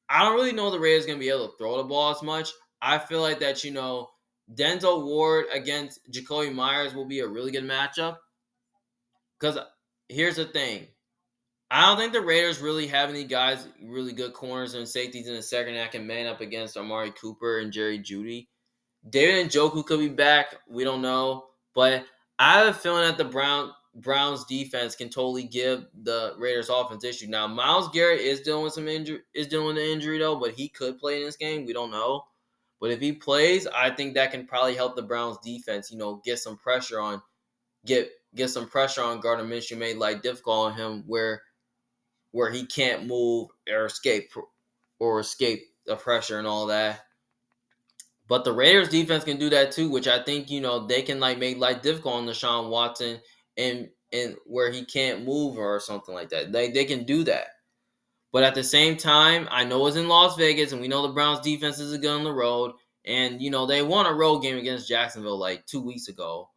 I don't really know the Raiders going to be able to throw the ball as much. I feel like that, Denzel Ward against Jacoby Myers will be a really good matchup. Because here's the thing. I don't think the Raiders really have any guys, really good corners and safeties in the second that can man up against Amari Cooper and Jerry Jeudy. David Njoku could be back. We don't know. But I have a feeling that the Browns defense can totally give the Raiders offense issue. Now, Myles Garrett is dealing with an injury though, but he could play in this game. We don't know. But if he plays, I think that can probably help the Browns defense, get some pressure on get some pressure on Gardner Minshew, made life difficult on him where he can't move or escape the pressure and all that. But the Raiders defense can do that too, which I think they can like make life difficult on Deshaun Watson and where he can't move or something like that. They can do that. But at the same time, I know it's in Las Vegas, and we know the Browns defense is good on the road, and they won a road game against Jacksonville like 2 weeks ago.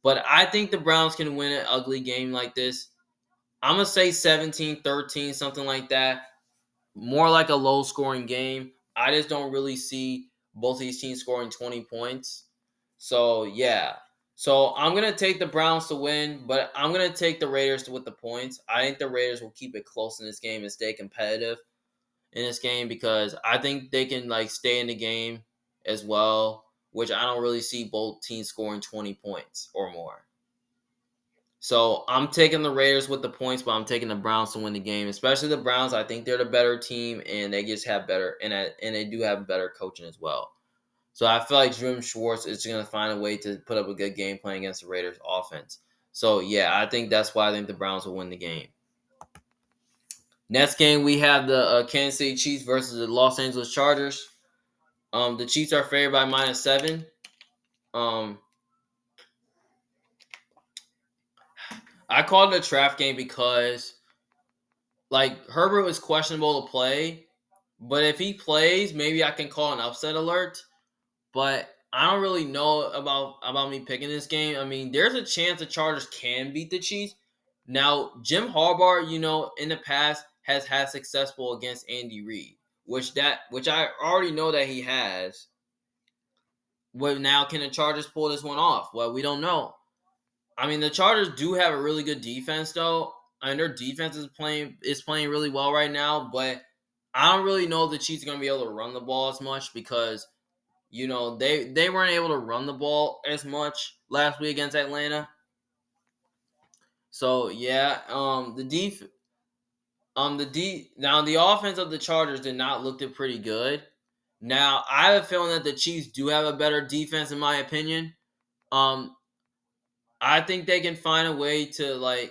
But I think the Browns can win an ugly game like this. I'm gonna say 17-13, something like that. More like a low scoring game. I just don't really see both these teams scoring 20 points. So, yeah. So, I'm going to take the Browns to win, but I'm going to take the Raiders with the points. I think the Raiders will keep it close in this game and stay competitive in this game because I think they can like stay in the game as well, which I don't really see both teams scoring 20 points or more. So I'm taking the Raiders with the points, but I'm taking the Browns to win the game. Especially the Browns, I think they're the better team, and they just have better and they do have better coaching as well. So I feel like Jim Schwartz is going to find a way to put up a good game plan against the Raiders offense. So yeah, I think that's why I think the Browns will win the game. Next game we have the Kansas City Chiefs versus the Los Angeles Chargers. The Chiefs are favored by -7. Um, I called it a trap game because like Herbert was questionable to play, But if he plays, maybe I can call an upset alert. But I don't really know about me picking this game. I mean, there's a chance the Chargers can beat the Chiefs. Now, Jim Harbaugh, in the past has had successful against Andy Reid, which I already know that he has. But now, can the Chargers pull this one off? Well, we don't know. I mean, the Chargers do have a really good defense, though. I mean, their defense is playing really well right now. But I don't really know if the Chiefs are going to be able to run the ball as much because they weren't able to run the ball as much last week against Atlanta. So yeah, now the offense of the Chargers did not look pretty good. Now I have a feeling that the Chiefs do have a better defense in my opinion. Um, I think they can find a way to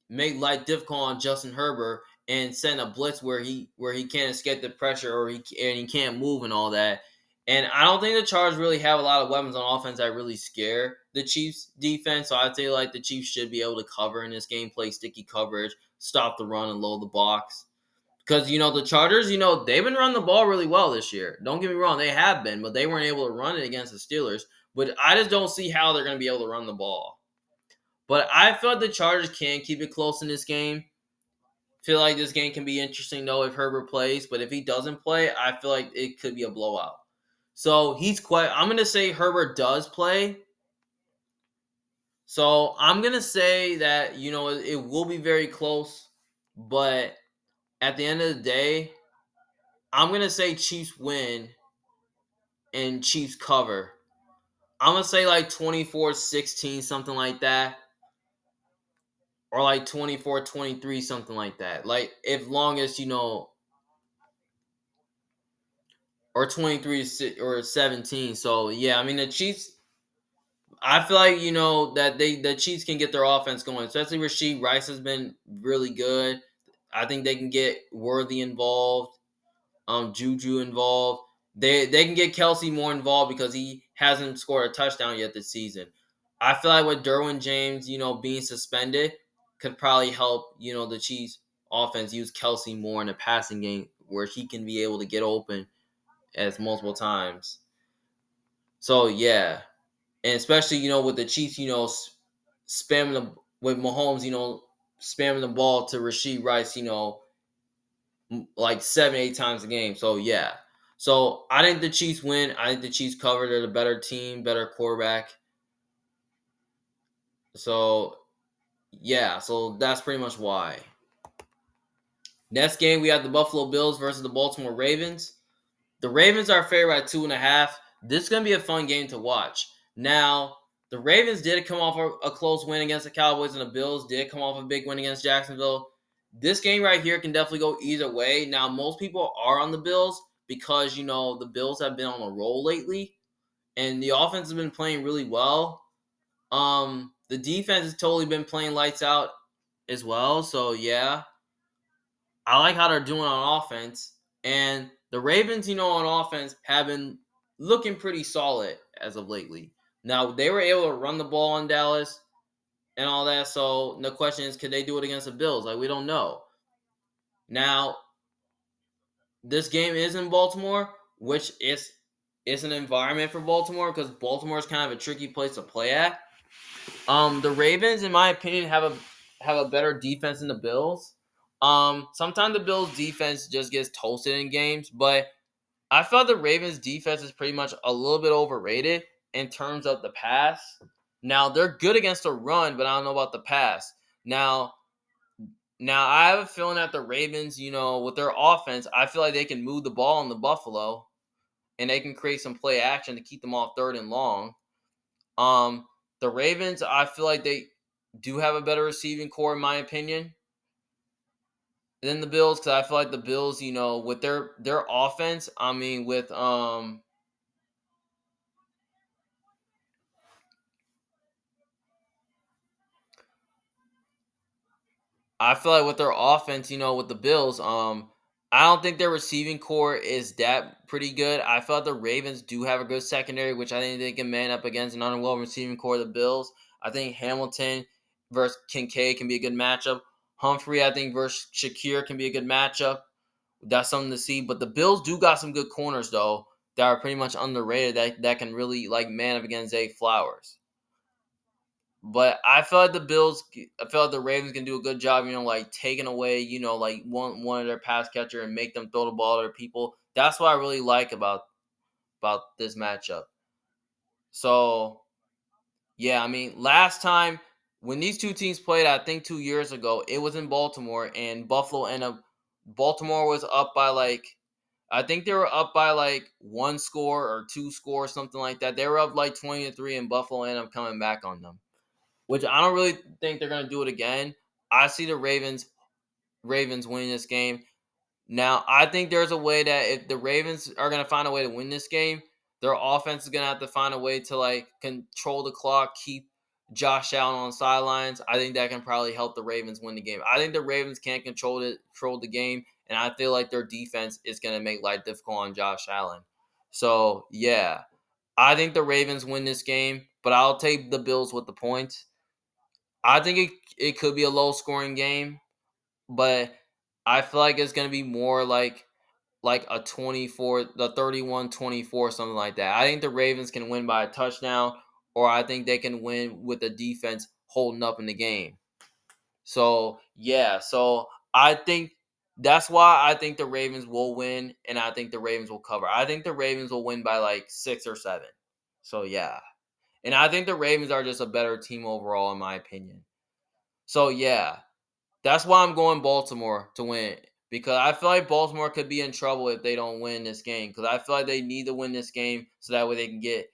make life difficult on Justin Herbert and send a blitz where he can't escape the pressure and he can't move and all that. And I don't think the Chargers really have a lot of weapons on offense that really scare the Chiefs defense. So I'd say the Chiefs should be able to cover in this game, play sticky coverage, stop the run and load the box. Because the Chargers, they've been running the ball really well this year. Don't get me wrong, they have been, but they weren't able to run it against the Steelers. But I just don't see how they're going to be able to run the ball. But I feel like the Chargers can keep it close in this game. Feel like this game can be interesting though if Herbert plays, but if he doesn't play, I feel like it could be a blowout. So I'm gonna say Herbert does play. So I'm gonna say that it will be very close, but at the end of the day, I'm gonna say Chiefs win and Chiefs cover. I'm gonna say 24-16, something like that. Or 24-23, something like that. Like if long as or 23 or 17. So yeah, I mean the Chiefs. I feel like that the Chiefs can get their offense going, especially Rashee Rice has been really good. I think they can get Worthy involved, Juju involved. They can get Kelsey more involved because he hasn't scored a touchdown yet this season. I feel like with Derwin James, being suspended could probably help the Chiefs offense use Kelsey more in the passing game where he can be able to get open as multiple times. So yeah, and especially with the Chiefs, spamming with Mahomes, spamming the ball to Rashee Rice, like 7-8 times a game. So yeah, so I think the Chiefs win. I think the Chiefs cover. They're the better team, better quarterback. So yeah, so that's pretty much why. Next game we have the Buffalo Bills versus the Baltimore Ravens. The Ravens are favored by 2.5. This is going to be a fun game to watch. Now, the Ravens did come off a close win against the Cowboys, and the Bills did come off a big win against Jacksonville. This game right here can definitely go either way. Now, most people are on the Bills because, the Bills have been on a roll lately, and the offense has been playing really well. The defense has totally been playing lights out as well. So, yeah, I like how they're doing on offense. And the Ravens, on offense have been looking pretty solid as of lately. Now, they were able to run the ball on Dallas and all that. So the question is, could they do it against the Bills? We don't know. Now, this game is in Baltimore, which is an environment for Baltimore because Baltimore is kind of a tricky place to play at. The Ravens, in my opinion, have a better defense than the Bills. Sometimes the Bills' defense just gets toasted in games, but I felt the Ravens' defense is pretty much a little bit overrated in terms of the pass. Now they're good against the run, but I don't know about the pass. Now I have a feeling that the Ravens, with their offense, I feel like they can move the ball in the Buffalo, and they can create some play action to keep them off 3rd and long. The Ravens, I feel like they do have a better receiving core, in my opinion, than the Bills, because I feel like the Bills, with their offense, I mean, with I feel like with their offense, with the Bills, I don't think their receiving core is that pretty good. I feel like the Ravens do have a good secondary, which I think they can man up against an unwell receiving core of the Bills. I think Hamilton versus Kincaid can be a good matchup. Humphrey, I think, versus Shakir can be a good matchup. That's something to see. But the Bills do got some good corners though that are pretty much underrated that can really like man up against Zay Flowers. But I feel like I feel like the Ravens can do a good job, like taking away, like one of their pass catcher and make them throw the ball to other people. That's what I really like about this matchup. So yeah, I mean, last time when these two teams played, I think 2 years ago, it was in Baltimore, and Buffalo ended up. Baltimore was up by like, I think they were up by like one score or two scores, something like that. They were up like 20-3, and Buffalo ended up coming back on them, which I don't really think they're gonna do it again. I see the Ravens winning this game. Now, I think there's a way that if the Ravens are going to find a way to win this game, their offense is going to have to find a way to like control the clock, keep Josh Allen on the sidelines. I think that can probably help the Ravens win the game. I think the Ravens can't control the game, and I feel like their defense is going to make life difficult on Josh Allen. So, yeah, I think the Ravens win this game, but I'll take the Bills with the points. I think it could be a low scoring game, but I feel like it's going to be more like a 24, the 31-24, something like that. I think the Ravens can win by a touchdown, or I think they can win with the defense holding up in the game. So, yeah, so I think that's why I think the Ravens will win, and I think the Ravens will cover. I think the Ravens will win by like 6 or 7. So, yeah. And I think the Ravens are just a better team overall, in my opinion. So, yeah. That's why I'm going Baltimore to win, because I feel like Baltimore could be in trouble if they don't win this game, because I feel like they need to win this game so that way they can get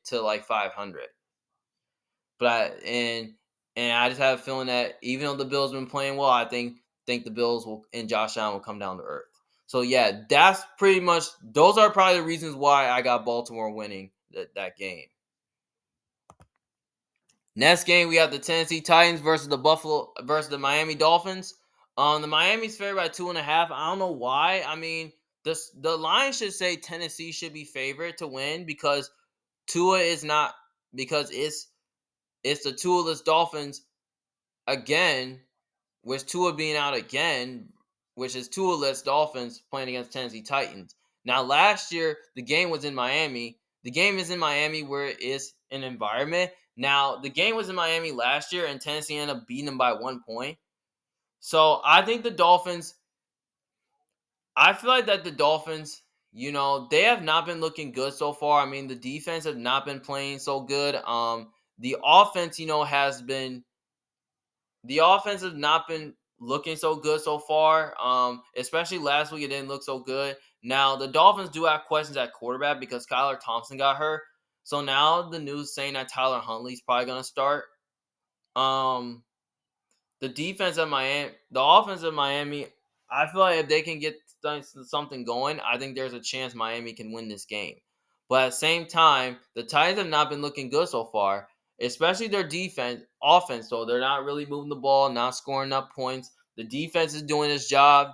to like 500. But I just have a feeling that even though the Bills been playing well, I think the Bills will and Josh Allen will come down to earth. So yeah, that's pretty much those are probably the reasons why I got Baltimore winning that game. Next game, we have the Tennessee Titans versus the Miami Dolphins. The Miami's favored by 2.5. I don't know why. I mean, the line should say Tennessee should be favored to win because Tua is not because it's the Tua-less Dolphins again, with Tua being out again, which is Tua-less Dolphins playing against Tennessee Titans. Now, last year the game was in Miami. The game is in Miami where it is an environment. Now, the game was in Miami last year, and Tennessee ended up beating them by 1 point. So I think the Dolphins. I feel like that the Dolphins, they have not been looking good so far. I mean, the defense have not been playing so good. The offense, the offense has not been looking so good so far. Especially last week, it didn't look so good. Now the Dolphins do have questions at quarterback because Kyler Thompson got hurt. So now the news saying that Tyler Huntley's probably gonna start. Um, the offense of Miami, I feel like if they can get something going, I think there's a chance Miami can win this game. But at the same time, the Titans have not been looking good so far, especially their offense. So they're not really moving the ball, not scoring up points. The defense is doing its job.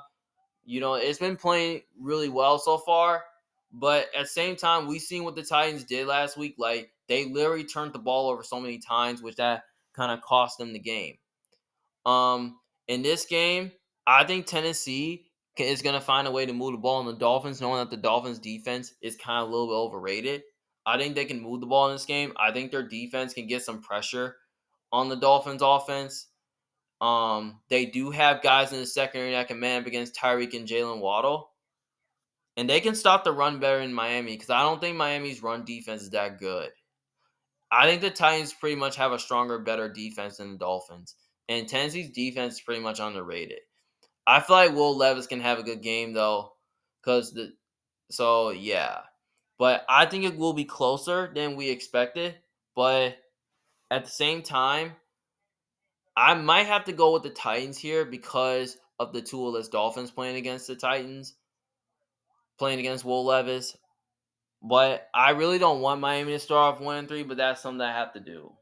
It's been playing really well so far. But at the same time, we seen what the Titans did last week. Like they literally turned the ball over so many times, which that kind of cost them the game. In this game, I think Tennessee is going to find a way to move the ball, and the Dolphins, knowing that the Dolphins' defense is kind of a little bit overrated, I think they can move the ball in this game. I think their defense can get some pressure on the Dolphins' offense. They do have guys in the secondary that can man up against Tyreek and Jalen Waddle, and they can stop the run better in Miami because I don't think Miami's run defense is that good. I think the Titans pretty much have a stronger, better defense than the Dolphins. And Tennessee's defense is pretty much underrated. I feel like Will Levis can have a good game though, yeah. But I think it will be closer than we expected. But at the same time, I might have to go with the Titans here because of the two-less Dolphins playing against the Titans, playing against Will Levis. But I really don't want Miami to start off 1-3, but that's something I have to do.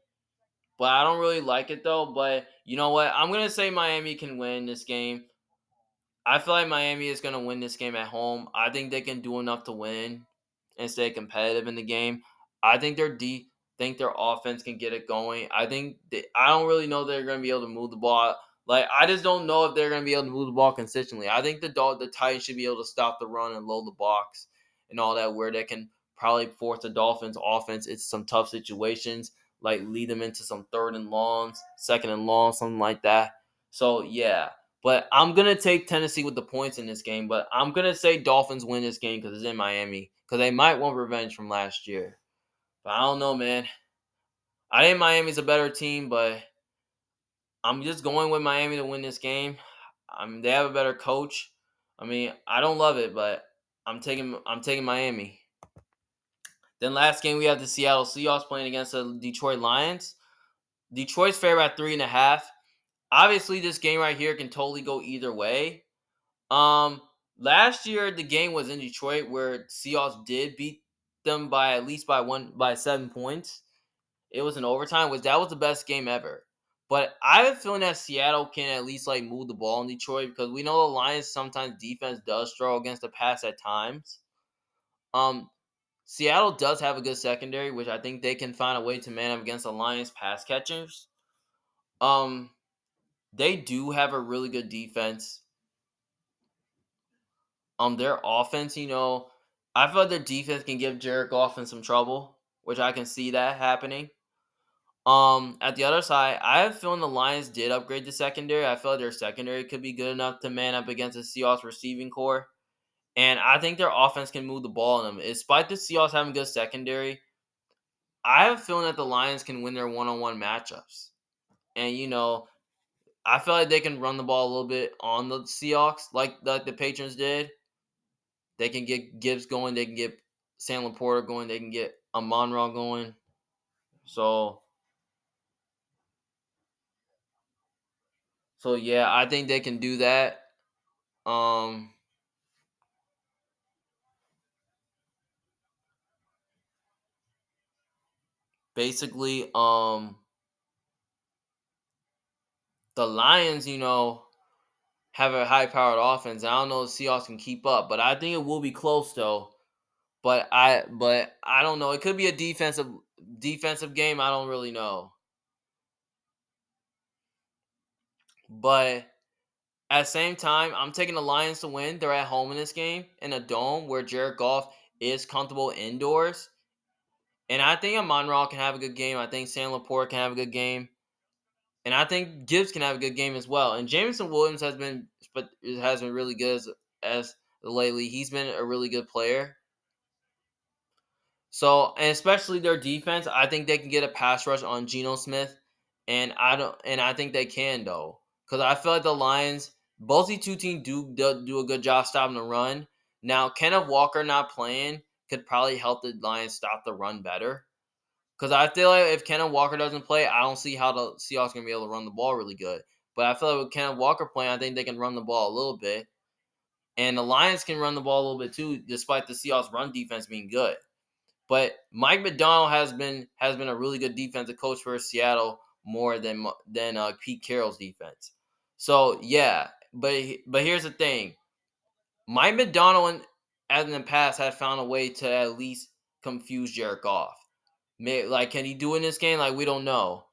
But I don't really like it though. But you know what? I'm gonna say Miami can win this game. I feel like Miami is gonna win this game at home. I think they can do enough to win and stay competitive in the game. I think think their offense can get it going. I don't really know they're gonna be able to move the ball. Like I just don't know if they're gonna be able to move the ball consistently. I think the Titans should be able to stop the run and load the box and all that, where they can probably force the Dolphins offense into some tough situations, like lead them into some third and longs, second and long, something like that. So yeah. But I'm gonna take Tennessee with the points in this game, but I'm gonna say Dolphins win this game because it's in Miami. Because they might want revenge from last year. But I don't know, man. I think Miami's a better team, but I'm just going with Miami to win this game. They have a better coach. I mean, I don't love it, but I'm taking Miami. Then last game we have the Seattle Seahawks playing against the Detroit Lions. Detroit's fair by 3.5. Obviously, this game right here can totally go either way. Um, Last year the game was in Detroit where Seahawks did beat them by at least by 7 points. It was an overtime, which that was the best game ever. But I have a feeling that Seattle can at least like move the ball in Detroit because we know the Lions sometimes defense does struggle against the pass at times. Um, Seattle does have a good secondary, which I think they can find a way to man up against the Lions pass catchers. Um, they do have a really good defense. Their offense, I feel like their defense can give Jared Goff in some trouble, which I can see that happening. At the other side, I have a feeling the Lions did upgrade the secondary. I feel like their secondary could be good enough to man up against the Seahawks receiving core. And I think their offense can move the ball on them. Despite the Seahawks having good secondary, I have a feeling that the Lions can win their one-on-one matchups. And, I feel like they can run the ball a little bit on the Seahawks like the Patriots did. They can get Gibbs going. They can get Sam Laporta going. They can get Amon-Ra going. So yeah, I think they can do that. Um, Basically, the Lions, have a high-powered offense. I don't know if Seahawks can keep up, but I think it will be close though. But I don't know. It could be a defensive game. I don't really know. But at the same time, I'm taking the Lions to win. They're at home in this game in a dome where Jared Goff is comfortable indoors. And I think Amon-Ra can have a good game. I think Sam Laporte can have a good game. And I think Gibbs can have a good game as well. And Jameson Williams has been really good as lately. He's been a really good player. So, and especially their defense, I think they can get a pass rush on Geno Smith, and I think they can though, because I feel like the Lions, both these two teams do a good job stopping the run. Now, Kenneth Walker not playing could probably help the Lions stop the run better. Because I feel like if Kenneth Walker doesn't play, I don't see how the Seahawks are gonna be able to run the ball really good. But I feel like with Kenneth Walker playing, I think they can run the ball a little bit, and the Lions can run the ball a little bit too, despite the Seahawks run defense being good. But Mike Macdonald has been a really good defensive coach for Seattle more than Pete Carroll's defense. So yeah, but here's the thing: Mike Macdonald in the past had found a way to at least confuse Jared Goff. Like, can he do it in this game? Like, we don't know.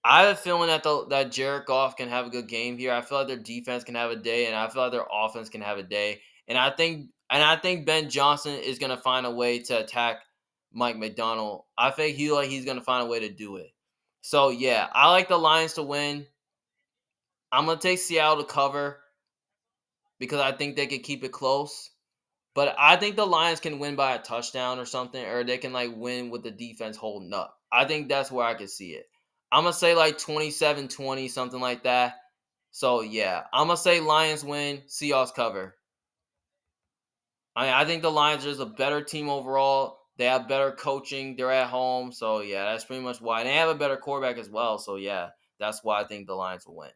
I have a feeling that Jared Goff can have a good game here. I feel like their defense can have a day, and I feel like their offense can have a day. And I think Ben Johnson is gonna find a way to attack Mike Macdonald. I think he's gonna find a way to do it. So yeah, I like the Lions to win. I'm gonna take Seattle to cover because I think they could keep it close. But I think the Lions can win by a touchdown or something, or they can like win with the defense holding up. I think that's where I could see it. I'm gonna say like 27-20, something like that. So yeah, I'm gonna say Lions win, Seahawks cover. I think the Lions are just a better team overall. They have better coaching. They're at home, so yeah, that's pretty much why. And they have a better quarterback as well, so yeah, that's why I think the Lions will win.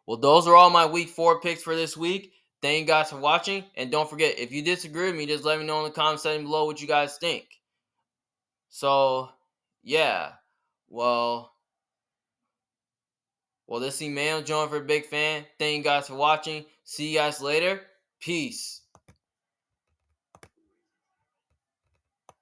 Well, those are all my week 4 picks for this week. Thank you guys for watching. And don't forget, if you disagree with me, just let me know in the comment section below what you guys think. So, yeah. Well, this is Emmanuel Jones for Big Fan. Thank you guys for watching. See you guys later. Peace.